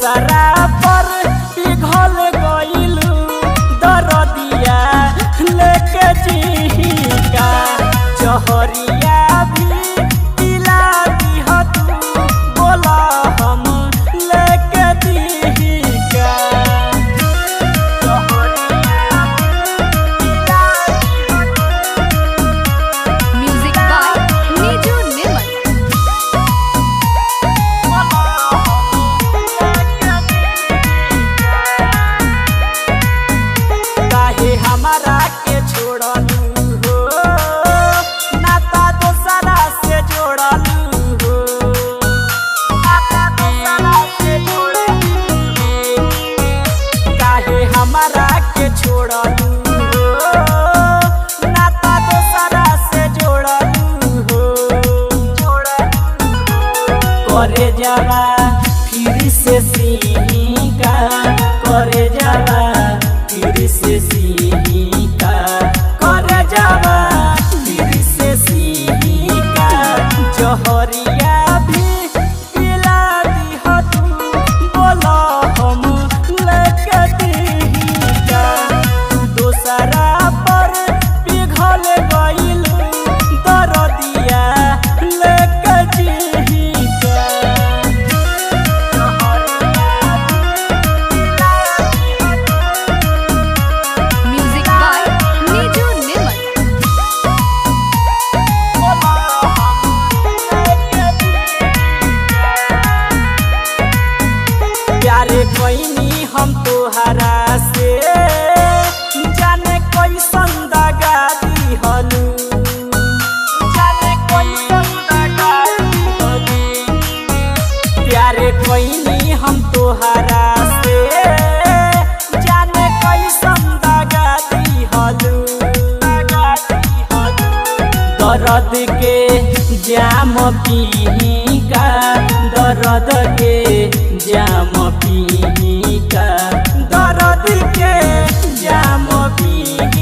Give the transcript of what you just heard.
दोसरा पर पिघल गइलू दरदिया लेके जीका जहरिया भी पिला दीह तू बोला हम लेके जीका म्यूजिक बाय नीजू निर्मल। काहे हमारा के छोड़लू हो नाता दोसरा से जोड़लू हो नाता दोसरा से जोड़लू काहे हमारा के छोड़लू हो नाता दोसरा से जोड़लू हो करे जावा फिर से सीका करे जावा फिर से सीका करे जावा फिर से सीका जहरिया भी पिला दीह तू बोला हम लेके दीका दोसरा पर पिघल गइलू दरदिया लेके जीका म्यूजिक बाय नीजू निर्मल। प्यारे कोइनी हम तोहरा से जाने कैसन दगा दिहलू जाने कैसन दगा दिहलू प्यारे कोइनी हम तोहरा से जाने कैसन दगा दिहलू दर्द के जाम पीका दर्द के जाम पीका दर्द के जाम पीका